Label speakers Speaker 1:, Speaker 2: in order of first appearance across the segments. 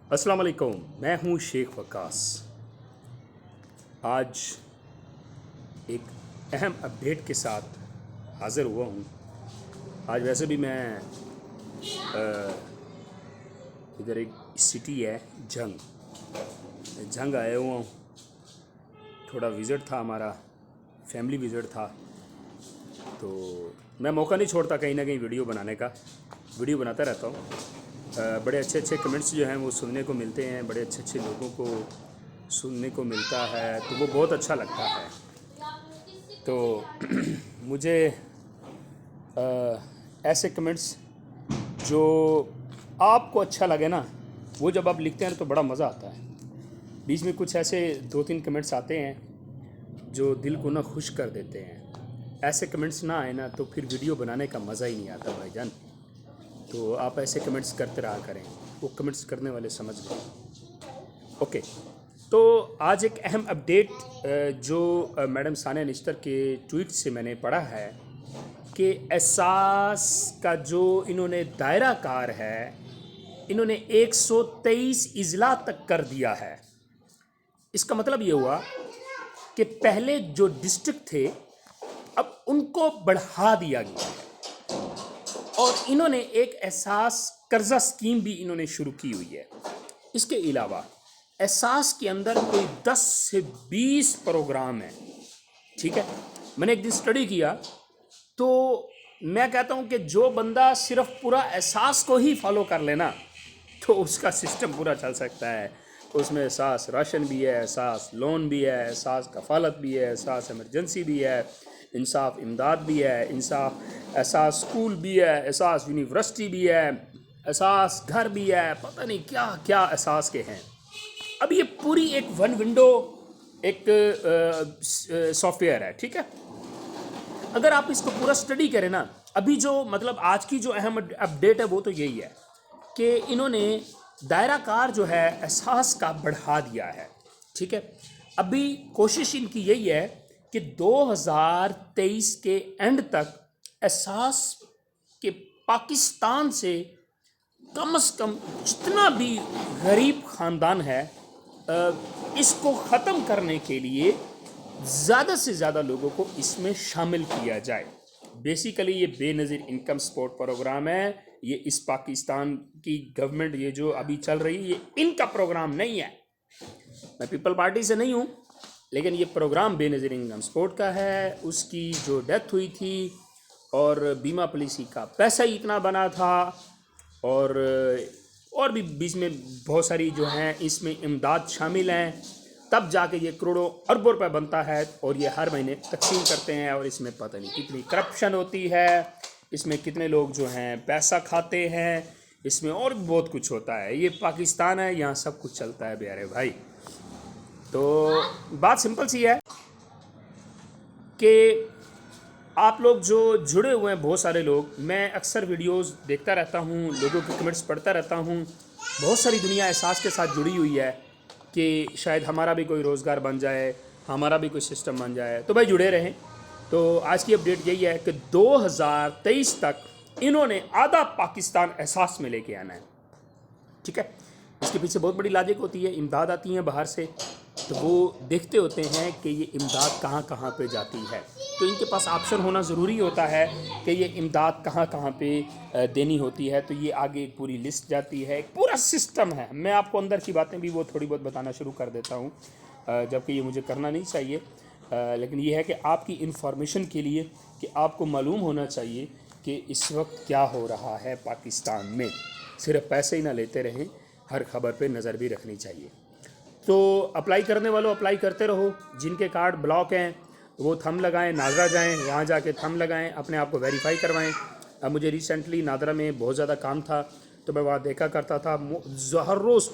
Speaker 1: अस्सलाम वालेकुम, मैं हूँ शेख वकास। आज एक अहम अपडेट के साथ हाज़िर हुआ हूँ। आज वैसे भी मैं इधर एक सिटी है जंग आया हुआ हूँ। थोड़ा विज़िट था, हमारा फैमिली विज़िट था, तो मैं मौका नहीं छोड़ता कहीं ना कहीं वीडियो बनाने का। वीडियो बनाता रहता हूँ। बड़े अच्छे अच्छे कमेंट्स जो हैं वो सुनने को मिलते हैं, बड़े अच्छे अच्छे लोगों को सुनने को मिलता है, तो वो बहुत अच्छा लगता है। तो मुझे ऐसे कमेंट्स जो आपको अच्छा लगे ना, वो जब आप लिखते हैं तो बड़ा मज़ा आता है। बीच में कुछ ऐसे 2-3 कमेंट्स आते हैं जो दिल को ना खुश कर देते हैं। ऐसे कमेंट्स ना आए ना तो फिर वीडियो बनाने का मज़ा ही नहीं आता भाईजान। तो आप ऐसे कमेंट्स करते रहा करें, वो कमेंट्स करने वाले समझ गए। ओके, तो आज एक अहम अपडेट जो मैडम सानिया निश्तर के ट्वीट से मैंने पढ़ा है कि एहसास का जो इन्होंने दायरा कार है, इन्होंने 123 इजला तक कर दिया है। इसका मतलब ये हुआ कि पहले जो डिस्ट्रिक्ट थे अब उनको बढ़ा दिया गया है, और इन्होंने एक एहसास कर्जा स्कीम भी इन्होंने शुरू की हुई है। इसके अलावा एहसास के अंदर कोई 10 से 20 प्रोग्राम हैं। ठीक है, मैंने एक दिन स्टडी किया तो मैं कहता हूं कि जो बंदा सिर्फ पूरा एहसास को ही फॉलो कर लेना तो उसका सिस्टम पूरा चल सकता है। उसमें एहसास राशन भी है, एहसास लोन भी है, एहसास कफालत भी है, एहसास इमरजेंसी भी है, इंसाफ इमदाद भी है, एहसास स्कूल भी है, एहसास यूनिवर्सिटी भी है, एहसास घर भी है, पता नहीं क्या क्या एहसास के हैं। अब ये पूरी एक वन विंडो एक सॉफ्टवेयर है। ठीक है, अगर आप इसको पूरा स्टडी करें ना, अभी जो मतलब आज की जो अहम अपडेट है वो तो यही है कि इन्होंने दायरा कार जो है एहसास का बढ़ा दिया है। ठीक है, अभी कोशिश इनकी यही है कि 2023 के एंड तक एहसास के पाकिस्तान से कम जितना भी गरीब ख़ानदान है इसको ख़त्म करने के लिए ज़्यादा से ज़्यादा लोगों को इसमें शामिल किया जाए। बेसिकली ये बेनज़ीर इनकम सपोर्ट प्रोग्राम है। ये इस पाकिस्तान की गवर्नमेंट ये जो अभी चल रही है ये इनका प्रोग्राम नहीं है। मैं पीपल पार्टी से नहीं हूँ, लेकिन ये प्रोग्राम बेनज़ीर इनकम सपोर्ट का है। उसकी जो डेथ हुई थी और बीमा पॉलिसी का पैसा ही इतना बना था, और भी बीच में बहुत सारी जो हैं इसमें इमदाद शामिल हैं, तब जाके ये करोड़ों अरबों रुपए बनता है और ये हर महीने तकसीम करते हैं। और इसमें पता नहीं कितनी करप्शन होती है, इसमें कितने लोग जो हैं पैसा खाते हैं, इसमें और भी बहुत कुछ होता है। ये पाकिस्तान है, यहाँ सब कुछ चलता है प्यारे भाई। तो बात सिंपल सी है कि आप लोग जो जुड़े हुए हैं, बहुत सारे लोग, मैं अक्सर वीडियोस देखता रहता हूँ, लोगों के कमेंट्स पढ़ता रहता हूँ। बहुत सारी दुनिया एहसास के साथ जुड़ी हुई है कि शायद हमारा भी कोई रोज़गार बन जाए, हमारा भी कोई सिस्टम बन जाए। तो भाई जुड़े रहें। तो आज की अपडेट यही है कि 2023 तक इन्होंने आधा पाकिस्तान एहसास में लेके आना है। ठीक है, इसके पीछे बहुत बड़ी लॉजिक होती है। इमदाद आती है बाहर से, तो वो देखते होते हैं कि ये इमदाद कहाँ कहाँ पे जाती है, तो इनके पास ऑप्शन होना ज़रूरी होता है कि ये इमदाद कहाँ कहाँ पे देनी होती है। तो ये आगे एक पूरी लिस्ट जाती है, एक पूरा सिस्टम है। मैं आपको अंदर की बातें भी वो थोड़ी बहुत बताना शुरू कर देता हूँ, जबकि ये मुझे करना नहीं चाहिए, लेकिन ये है कि आपकी इन्फॉर्मेशन के लिए, कि आपको मालूम होना चाहिए कि इस वक्त क्या हो रहा है पाकिस्तान में। सिर्फ पैसे ही ना लेते रहें, हर खबर पे नज़र भी रखनी चाहिए। तो अप्लाई करने वालों अप्लाई करते रहो। जिनके कार्ड ब्लॉक हैं वो थंब लगाएं, नादरा जाएं, वहाँ जाके थंब लगाएं, अपने आप को वेरीफाई करवाएं। अब मुझे रिसेंटली नादरा में बहुत ज़्यादा काम था, तो मैं वहाँ देखा करता था, हर रोज़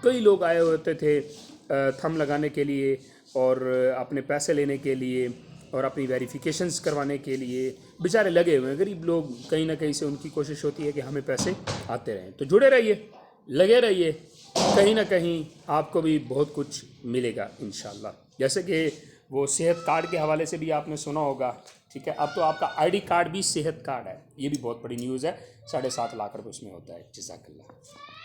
Speaker 1: कई लोग आए होते थे थंब लगाने के लिए और अपने पैसे लेने के लिए और अपनी वेरिफिकेशंस करवाने के लिए। बेचारे लगे हुए हैं, गरीब लोग, कहीं ना कहीं से उनकी कोशिश होती है कि हमें पैसे आते रहें। तो जुड़े रहिए, लगे रहिए, कहीं ना कहीं आपको भी बहुत कुछ मिलेगा इंशाल्लाह। जैसे कि वो सेहत कार्ड के हवाले से भी आपने सुना होगा। ठीक है, अब तो आपका आईडी कार्ड भी सेहत कार्ड है, ये भी बहुत बड़ी न्यूज़ है। 7.5 लाख रुपये उसमें होता है। जज़ाकल्लाह।